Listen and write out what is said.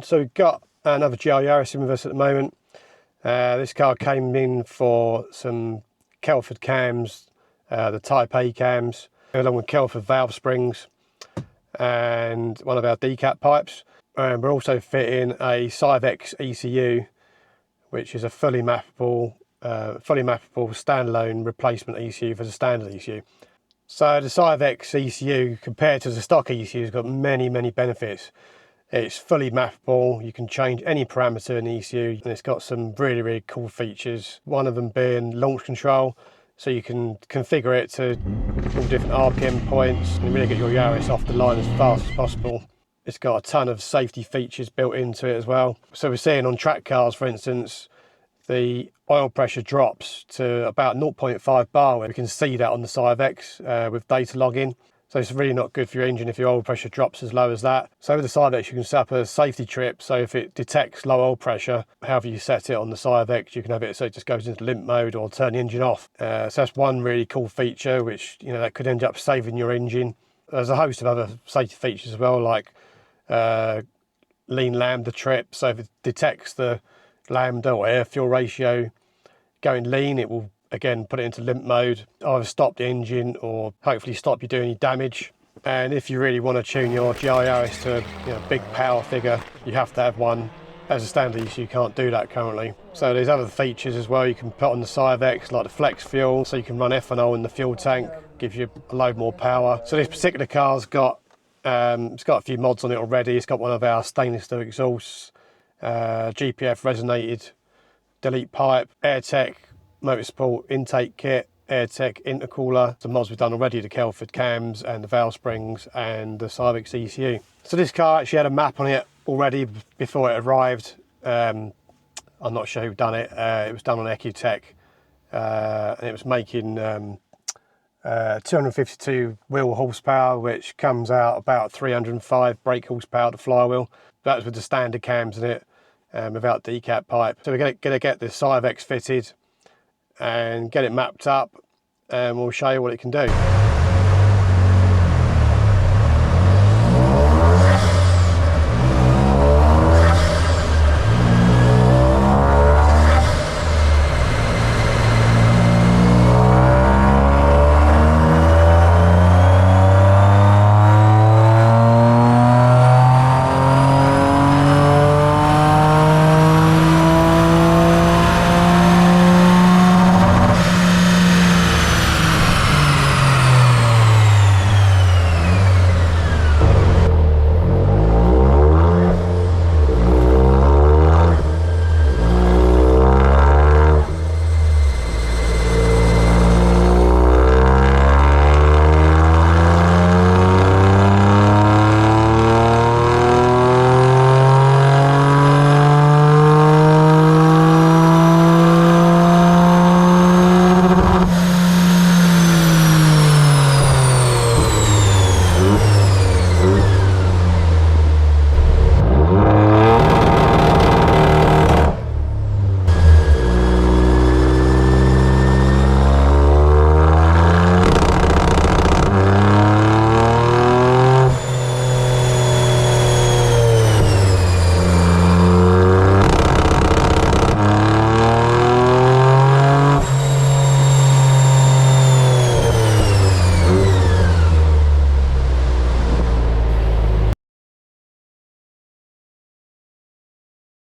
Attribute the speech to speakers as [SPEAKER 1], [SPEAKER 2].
[SPEAKER 1] So we've got another GR Yaris in with us at the moment. This car came in for some Kelford cams, the Type A cams, along with Kelford valve springs and one of our decat pipes. And we're also fitting a Syvecs ECU, which is a fully mappable standalone replacement ECU for the standard ECU. So the Syvecs ECU, compared to the stock ECU, has got many benefits. It's fully mappable, you can change any parameter in the ECU, and it's got some really cool features. One of them being launch control, so you can configure it to all different RPM points and really get your Yaris off the line as fast as possible. It's got a ton of safety features built into it as well. So we're seeing on track cars, for instance, the oil pressure drops to about 0.5 bar. We can see that on the Syvecs with data logging. So it's really not good for your engine if your oil pressure drops as low as that. So with the Syvecs, you can set up a safety trip. So if it detects low oil pressure, however you set it on the Syvecs, you can have it so it just goes into limp mode or turn the engine off. So that's one really cool feature, which, you know, that could end up saving your engine. There's a host of other safety features as well, like lean lambda trip. So if it detects the lambda or air fuel ratio going lean, it will again put it into limp mode, either stop the engine or hopefully stop you doing any damage. And if you really want to tune your GR Yaris to a big power figure, you have to have one. As a standard issue, you can't do that currently. So there's other features as well you can put on the Syvecs, like the flex fuel, so you can run ethanol in the fuel tank, gives you a load more power. So this particular car's got it's got a few mods on it already. It's got one of our stainless steel exhausts, GPF resonated delete pipe, Airtec motorsport intake kit, Airtec intercooler. The mods we've done already, the Kelford cams and the valve springs and the Syvecs ECU. So this car actually had a map on it already before it arrived. I'm not sure who done it. It was done on Ecutech, and it was making 252 wheel horsepower, which comes out about 305 brake horsepower to flywheel. That was with the standard cams in it, without decat pipe. So we're going to get this Syvecs fitted and get it mapped up, and we'll show you what it can do.